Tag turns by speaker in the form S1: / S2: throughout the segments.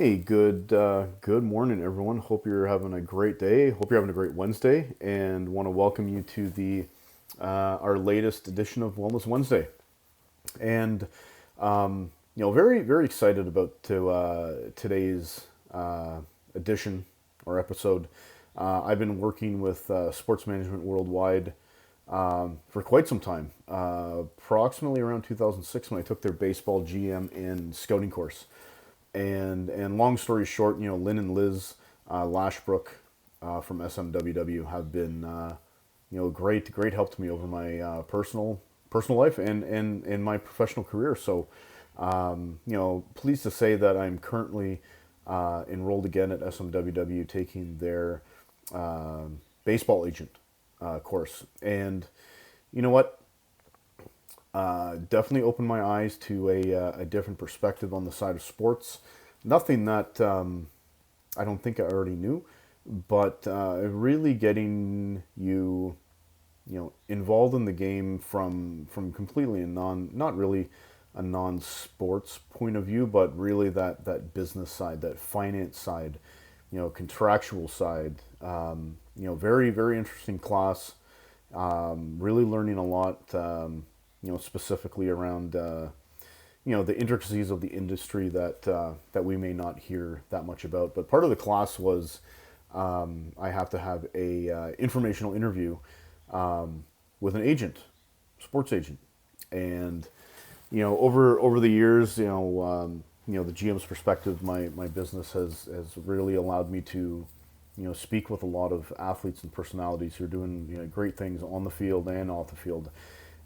S1: Hey, good morning, everyone. Hope you're having a great day. Hope you're having a great Wednesday, and want to welcome you to the our latest edition of Wellness Wednesday. And very very excited about today's edition or episode. I've been working with Sports Management Worldwide for quite some time, approximately around 2006 when I took their baseball GM and scouting course. And long story short, Lynn and Liz Lashbrook from SMWW have been great help to me over my personal life and my professional career. So pleased to say that I'm currently enrolled again at SMWW, taking their baseball agent course. And you know what? Definitely opened my eyes to a different perspective on the side of sports. Nothing that I don't think I already knew, but really getting involved in the game from completely a not really a non-sports point of view, but really that business side, that finance side, contractual side. Very very interesting class. Really learning a lot. Specifically around the intricacies of the industry that we may not hear that much about. But part of the class was I have to have a informational interview with an agent, sports agent, and over the years, the GM's perspective, my business has really allowed me to speak with a lot of athletes and personalities who are doing great things on the field and off the field.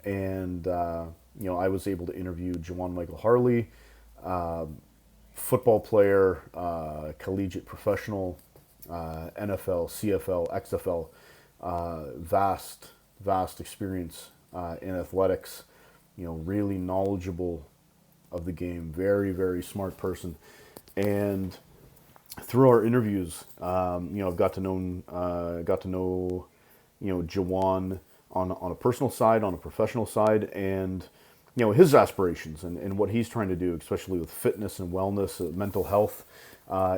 S1: And I was able to interview Jajuan Michael Harley, football player, collegiate professional, NFL, CFL, XFL, vast experience in athletics. Really knowledgeable of the game, very very smart person. And through our interviews, I've got to know Jawan on a personal side, on a professional side, and his aspirations and what he's trying to do, especially with fitness and wellness, mental health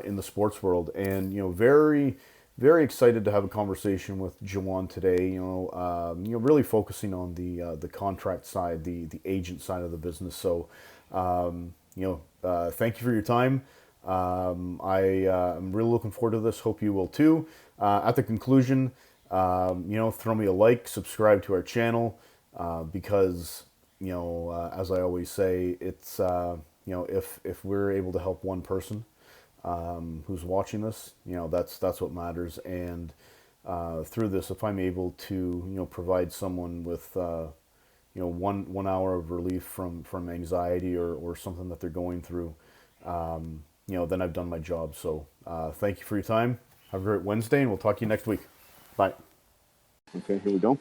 S1: in the sports world. And very very excited to have a conversation with Jawan today. Really focusing on the contract side, the agent side of the business. So thank you for your time. I'm really looking forward to this. Hope you will too. At the conclusion, throw me a like, subscribe to our channel, because as I always say, it's if we're able to help one person who's watching this, that's what matters. And through this, if I'm able to provide someone with 1 hour of relief from anxiety or something that they're going through, then I've done my job. So thank you for your time. Have a great Wednesday, and we'll talk to you next week. Bye. Okay, here we go.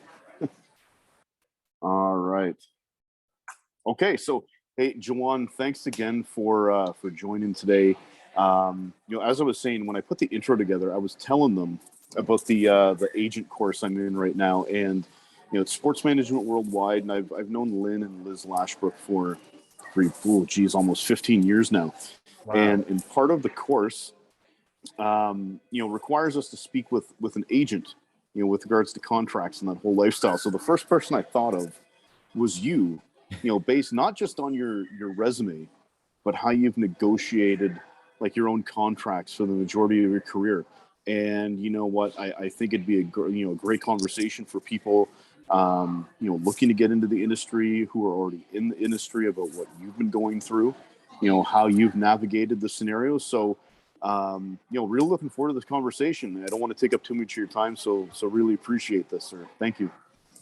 S1: All right. Okay, so hey, Jawan, thanks again for joining today. As I was saying, when I put the intro together, I was telling them about the agent course I'm in right now, and it's Sports Management Worldwide, and I've known Lynn and Liz Lashbrook for almost 15 years now.
S2: Wow.
S1: And part of the course, requires us to speak with an agent, with regards to contracts and that whole lifestyle. So the first person I thought of was you, based not just on your resume, but how you've negotiated like your own contracts for the majority of your career. And you know what, I think it'd be a great conversation for people looking to get into the industry, who are already in the industry, about what you've been going through, how you've navigated the scenarios. So really looking forward to this conversation. I don't want to take up too much of your time, so really appreciate this, sir. Thank you.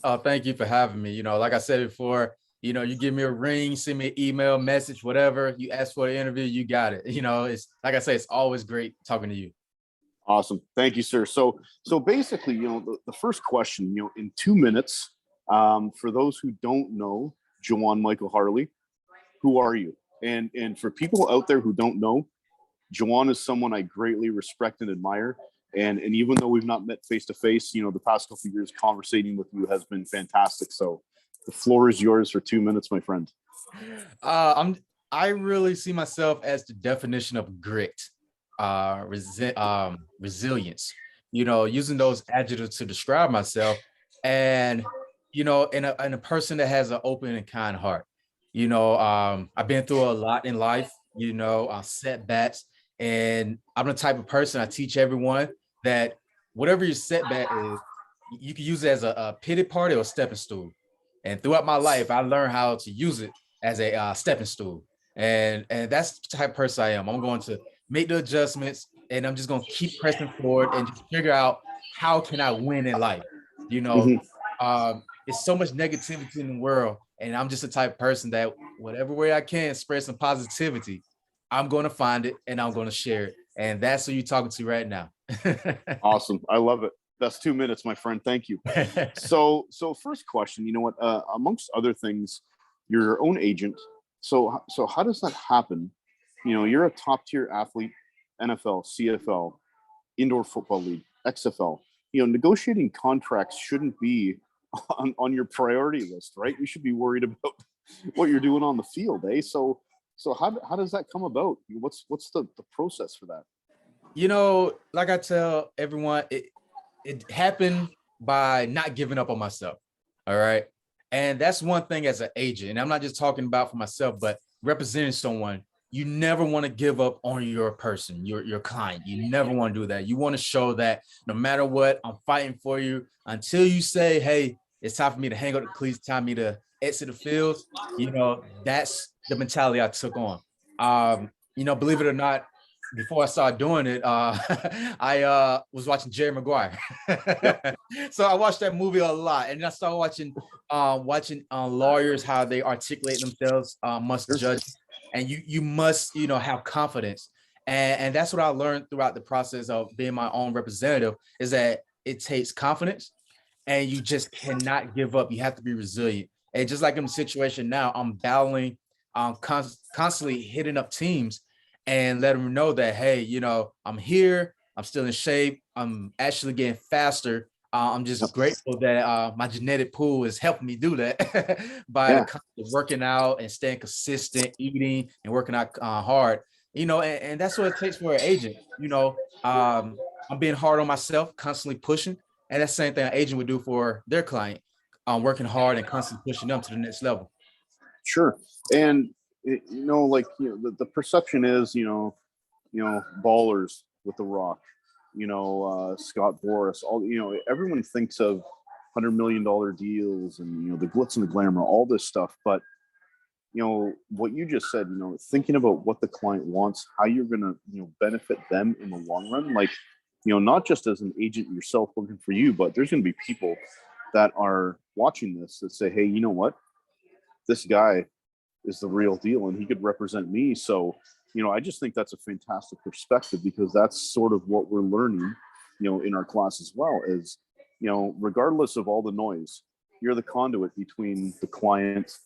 S2: Oh, thank you for having me. Like I said before, you give me a ring, send me an email, message, whatever. You ask for an interview, you got it. It's like I say, it's always great talking to you.
S1: Awesome. Thank you, sir. So basically, the first question, in 2 minutes, for those who don't know Jajuan Michael Harley, who are you? And for people out there who don't know, Jajuan is someone I greatly respect and admire. And even though we've not met face to face, the past couple of years conversating with you has been fantastic. So the floor is yours for 2 minutes, my friend.
S2: I really see myself as the definition of grit. resilience, using those adjectives to describe myself. And, in a person that has an open and kind heart. I've been through a lot in life, setbacks. And I'm the type of person I teach everyone that whatever your setback is, you can use it as a pity party or a stepping stool. And throughout my life, I learned how to use it as a stepping stool. And that's the type of person I am. I'm going to make the adjustments, and I'm just going to keep pressing forward and just figure out how can I win in life. You know,
S1: Hmm.
S2: it's so much negativity in the world, and I'm just the type of person that whatever way I can spread some positivity, I'm going to find it and I'm going to share it. And that's who you're talking to right now.
S1: Awesome. I love it. That's 2 minutes, my friend. Thank you. So first question, you know what? Amongst other things, you're your own agent. So how does that happen? You're a top tier athlete, NFL, CFL, indoor football league, XFL. Negotiating contracts shouldn't be on your priority list, right? You should be worried about what you're doing on the field, eh? So how does that come about? What's the process for that?
S2: Like I tell everyone, it happened by not giving up on myself. All right. And that's one thing as an agent. And I'm not just talking about for myself, but representing someone. You never want to give up on your person, your client. You never want to do that. You want to show that no matter what, I'm fighting for you until you say, hey, it's time for me to hang up the cleats, time me to exit the field. That's the mentality I took on. Believe it or not, before I started doing it, I was watching Jerry Maguire.
S1: Yep.
S2: So I watched that movie a lot, and I started watching lawyers, how they articulate themselves, must
S1: Sure.
S2: judge, and you must have confidence, and that's what I learned throughout the process of being my own representative, is that it takes confidence, and you just cannot give up. You have to be resilient, and just like in the situation now, I'm battling, constantly hitting up teams and let them know that, hey, I'm here, I'm still in shape, I'm actually getting faster. I'm
S1: Yep.
S2: just grateful that my genetic pool is helping me do that by the
S1: Yeah.
S2: constant working out and staying consistent, eating and working out hard. And that's what it takes for an agent. I'm being hard on myself, constantly pushing, and that's the same thing an agent would do for their client, working hard and constantly pushing them to the next level.
S1: Sure. And the perception is, ballers with the Rock, Scott Boris, everyone thinks of $100 million deals and the glitz and the glamour, all this stuff. But what you just said, thinking about what the client wants, how you're gonna benefit them in the long run, like not just as an agent yourself working for you, but there's gonna be people that are watching this that say, hey, you know what, this guy is the real deal and he could represent me. So I just think that's a fantastic perspective, because that's sort of what we're learning in our class as well, is regardless of all the noise, you're the conduit between the client,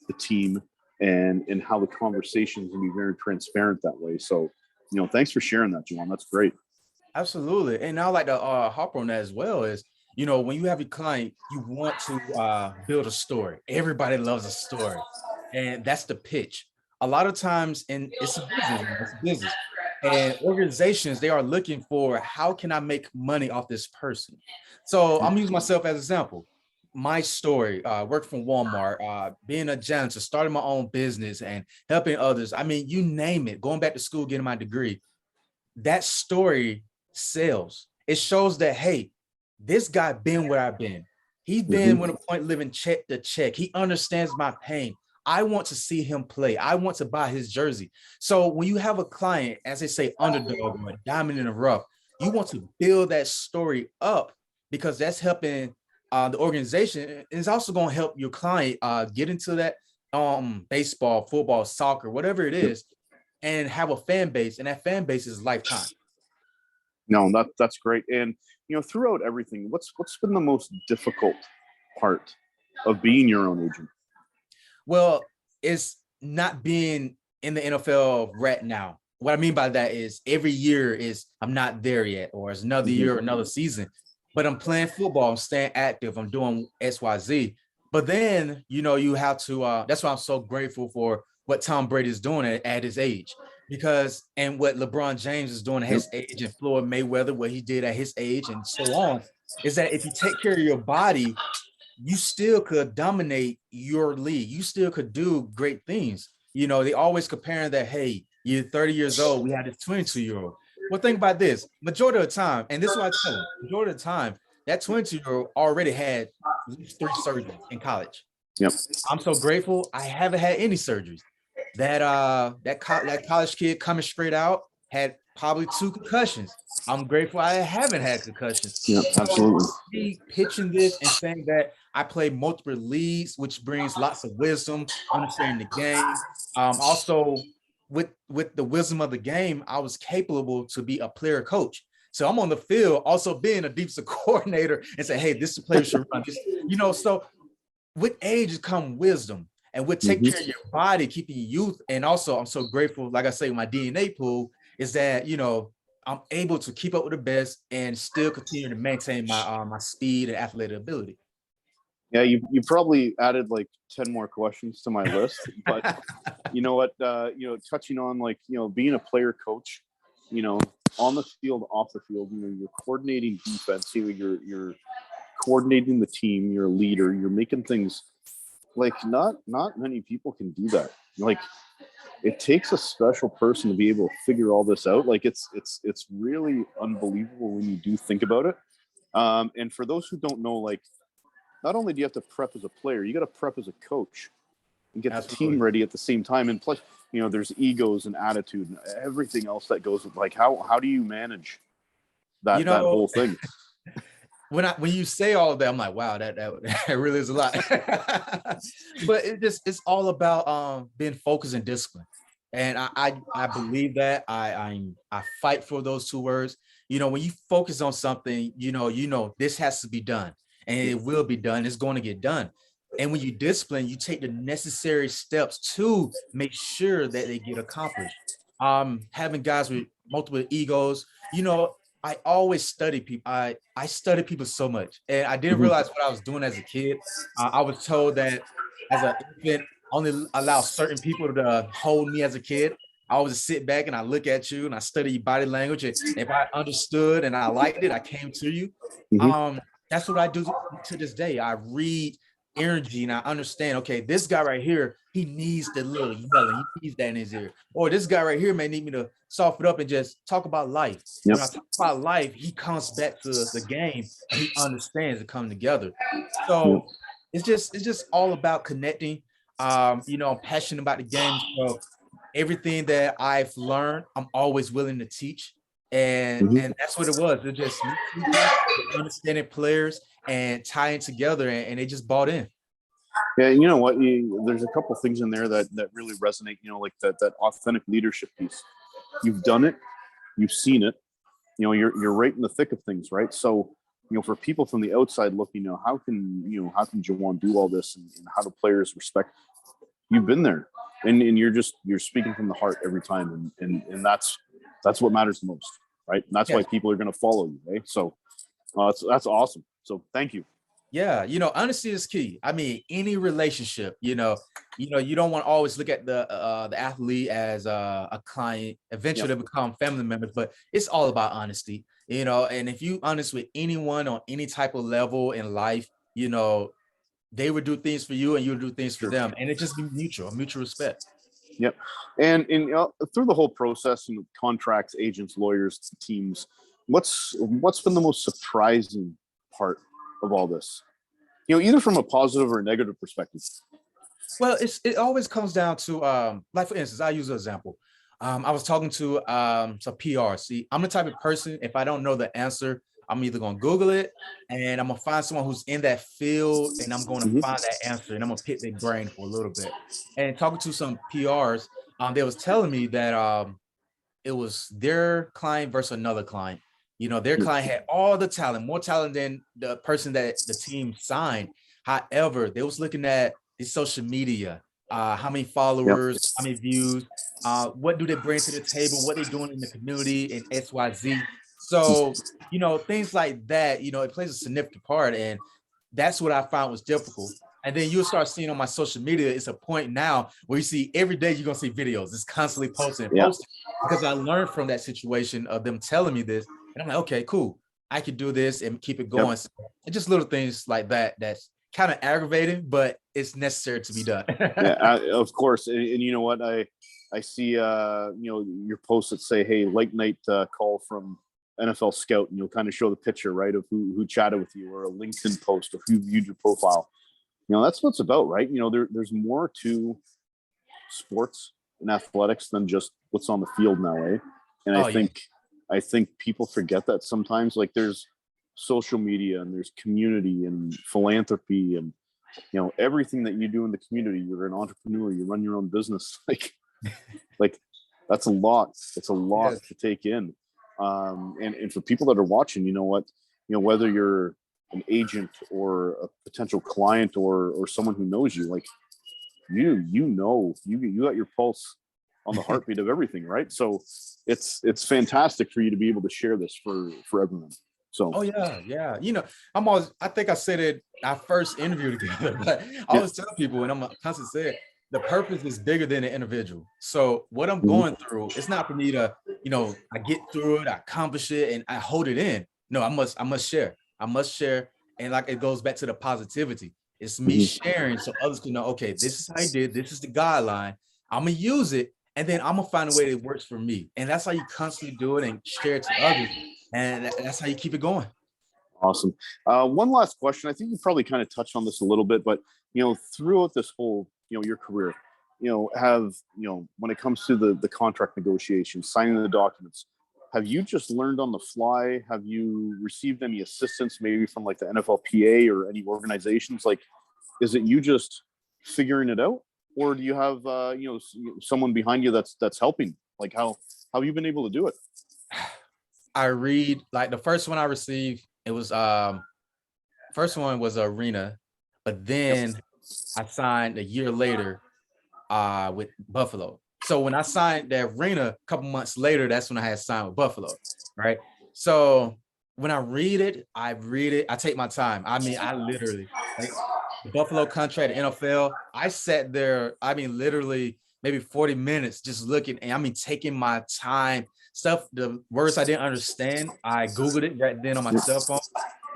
S1: the team, and how the conversations can be very transparent that way. So thanks for sharing that, Jajuan. That's great.
S2: Absolutely. And I like to hop on that as well, is, when you have a client, you want to build a story. Everybody loves a story. And that's the pitch. A lot of times, and it's a business, it's a business. And organizations, they are looking for, how can I make money off this person? So I'm using myself as an example. My story, working from Walmart, being a janitor, starting my own business and helping others. I mean, you name it, going back to school, getting my degree. That story sells. It shows that, hey, this guy been where I've been. He's been
S1: Mm-hmm.
S2: with a point living check to check. He understands my pain. I want to see him play. I want to buy his jersey. So when you have a client, as they say, underdog or a diamond in the rough, you want to build that story up, because that's helping the organization. And it's also going to help your client get into that baseball, football, soccer, whatever it
S1: Yep.
S2: is, and have a fan base. And that fan base is lifetime.
S1: No, that's great. And throughout everything, what's been the most difficult part of being your own agent?
S2: Well, it's not being in the NFL right now. What I mean by that is every year is, I'm not there yet, or it's another
S1: Mm-hmm.
S2: year, another season, but I'm playing football, I'm staying active, I'm doing XYZ. But then, you have to, that's why I'm so grateful for what Tom Brady is doing at his age, because and what LeBron James is doing at his age and Floyd Mayweather, what he did at his age and so on, is that if you take care of your body, you still could dominate your league. You still could do great things. They always comparing that, hey, you're 30 years old, we had this 22-year-old. Well, think about this. Majority of the time, and this is what I tell them, majority of the time, that 22-year-old already had at least 3 surgeries in college.
S1: Yep.
S2: I'm so grateful I haven't had any surgeries. That college kid coming straight out had probably 2 concussions. I'm grateful I haven't had concussions.
S1: Yeah, absolutely.
S2: Me pitching this and saying that I play multiple leagues, which brings lots of wisdom, understanding the game. Also, with the wisdom of the game, I was capable to be a player coach. So I'm on the field, also being a defensive coordinator, and say, "Hey, this player should run this." So with age has come wisdom, and with taking care of your body, keeping your youth, and also I'm so grateful, like I say, my DNA pool is that I'm able to keep up with the best and still continue to maintain my speed and athletic ability.
S1: Yeah, you probably added like 10 more questions to my list, but you know what? Touching on being a player coach, on the field, off the field, you're coordinating defense, you're coordinating the team, you're a leader, you're making things like not many people can do that. Like it takes a special person to be able to figure all this out. Like it's really unbelievable when you do think about it. And for those who don't know, like not only do you have to prep as a player, you got to prep as a coach and get the team ready at the same time. And plus, there's egos and attitude and everything else that goes with like how do you manage that whole thing?
S2: When you say all of that, I'm like, wow, that really is a lot. But it's all about being focused and disciplined. And I believe that I fight for those 2 words. When you focus on something, this has to be done, and it will be done. It's going to get done. And when you discipline, you take the necessary steps to make sure that they get accomplished. Having guys with multiple egos, I always study people. I study people so much, and I didn't realize what I was doing as a kid. I was told that as an infant, only allow certain people to hold me as a kid. I always sit back and I look at you and I study your body language. And if I understood and I liked it, I came to you. That's what I do to this day. I read energy and I understand, okay, this guy right here, he needs the little yelling, he needs that in his ear. Or this guy right here may need me to soften up and just talk about life. When I talk about life, he comes back to the game and he understands it coming together. So it's just all about connecting. I'm passionate about the game. So everything that I've learned, I'm always willing to teach. And that's what it was. It just understanding players and tying together, and they just bought in.
S1: Yeah, you know what? There's a couple things in there that really resonate. Like that authentic leadership piece. You've done it, you've seen it. You're right in the thick of things, right? So, for people from the outside looking, how can Jajuan do all this, and how do players respect? You've been there, and you're speaking from the heart every time, and that's what matters the most, right? And that's why people are going to follow you, right? So that's awesome. So thank you.
S2: Yeah, honesty is key. I mean, any relationship, you don't want to always look at the athlete as a client. Eventually, they become family members, but it's all about honesty, And if you honest with anyone on any type of level in life, they would do things for you, and you would do things for them, and it just be mutual respect.
S1: Yep, and through the whole process, contracts, agents, lawyers, teams, what's been the most surprising part of all this? Either from a positive or a negative perspective.
S2: Well, it always comes down to like, for instance, I use an example. I was talking to some PR. See, I'm the type of person, if I don't know the answer, I'm either going to Google it, and I'm going to find someone who's in that field, and I'm going to find that answer, and I'm going to pick their brain for a little bit. And talking to some PRs, they was telling me that it was their client versus another client. Their client had all the talent, more talent than the person that the team signed. However, they was looking at the social media, how many followers, how many views, what do they bring to the table, what they're doing in the community, and XYZ. So, things like that, it plays a significant part. And that's what I found was difficult. And then you'll start seeing on my social media, it's a point now where you see every day you're gonna see videos. It's constantly posting and posting because I learned from that situation of them telling me this. And I'm like, okay, cool. I could do this and keep it going. So it's just little things like that that's kind of aggravating, but it's necessary to be done.
S1: Of course. And you know what? I see your posts that say, hey, late night call from NFL Scout, and you'll kind of show the picture, right, of who chatted with you, or a LinkedIn post of who viewed your profile. That's what it's about, right? There's more to sports and athletics than just what's on the field now, eh? And I think people forget that sometimes. Like, there's social media, and there's community and philanthropy, and everything that you do in the community. You're an entrepreneur, you run your own business. Like that's a lot. It's a lot to take in. And for people that are watching, whether you're an agent or a potential client or someone who knows you, like you got your pulse on the heartbeat of everything, right? So it's fantastic for you to be able to share this for everyone. So
S2: I think I said it our first interview together, but I always tell people, and I'm constantly saying, the purpose is bigger than the individual. So what I'm going through, it's not for me to, I get through it, I accomplish it, and I hold it in. No, I must share. I must share. And like, it goes back to the positivity. It's me sharing so others can know, okay, this is how I did, this is the guideline. I'm gonna use it, and then I'm gonna find a way that works for me. And that's how you constantly do it and share it to others. And that's how you keep it going.
S1: Awesome. One last question. I think you probably kind of touched on this a little bit, but throughout this whole your career, when it comes to the contract negotiations, signing the documents, have you just learned on the fly? Have you received any assistance, maybe from like the NFLPA or any organizations? Like, is it you just figuring it out, or do you have someone behind you that's helping? Like, how have you been able to do it?
S2: I read, like, the first one I received, it was first one was Arena, but then I signed a year later with Buffalo. So when I signed the Arena a couple months later, that's when I had signed with Buffalo, right? So when I read it, I take my time. I mean, I literally, like, the Buffalo contract, the NFL, I sat there, literally maybe 40 minutes just looking, and taking my time. The words I didn't understand, I Googled it right then on my cell phone,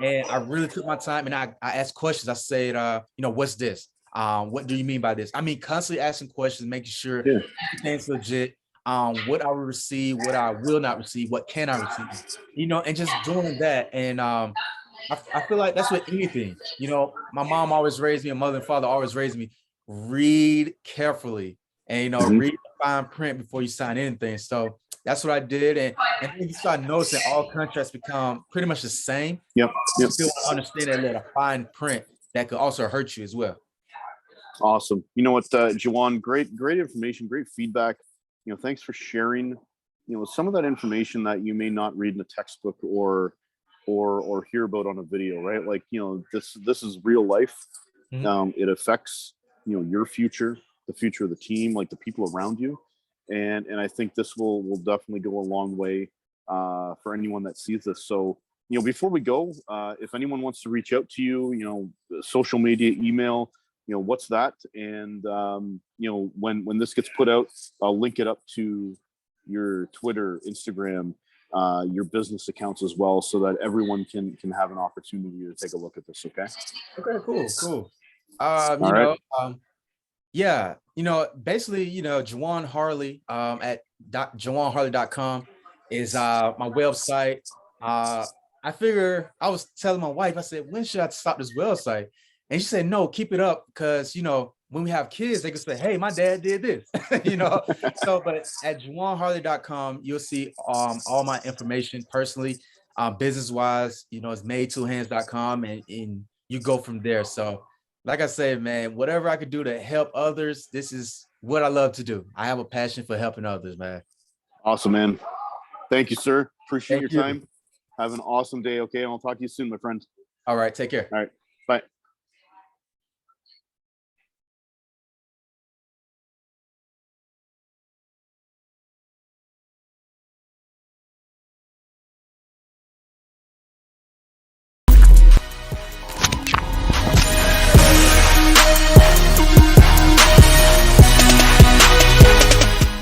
S2: and I really took my time, and I asked questions. I said, what's this? What do you mean by this? Constantly asking questions, making sure everything's legit. What I will receive, what I will not receive, what can I receive, and just doing that. And I feel like that's with anything. My mom always raised me, and mother and father always raised me, read carefully, and read the fine print before you sign anything. So that's what I did, and then you start noticing all contracts become pretty much the same.
S1: Yep.
S2: You still understand that little fine print that could also hurt you as well.
S1: Awesome. You know what, Jajuan, great information, great feedback. Thanks for sharing, some of that information that you may not read in a textbook or hear about on a video, right? Like, this is real life. It affects, your future, the future of the team, like the people around you. And I think this will definitely go a long way for anyone that sees this. So, before we go, if anyone wants to reach out to you, social media, email, what's that? And, when this gets put out, I'll link it up to your Twitter, Instagram, your business accounts as well, so that everyone can have an opportunity to take a look at this. Okay.
S2: Okay, cool. Basically, Jajuan Harley at jajuanharley.com is my website. I figure, I was telling my wife, I said, when should I stop this website? And she said, no, keep it up, because when we have kids, they can say, hey, my dad did this. So, but at jajuanharley.com, you'll see all my information personally, business wise. It's made2hands.com, and you go from there. So like I said, man, whatever I could do to help others, this is what I love to do. I have a passion for helping others, man.
S1: Awesome, man. Thank you, sir. Appreciate your time. Have an awesome day. Okay. And I'll talk to you soon, my friend.
S2: All right. Take care.
S1: All right.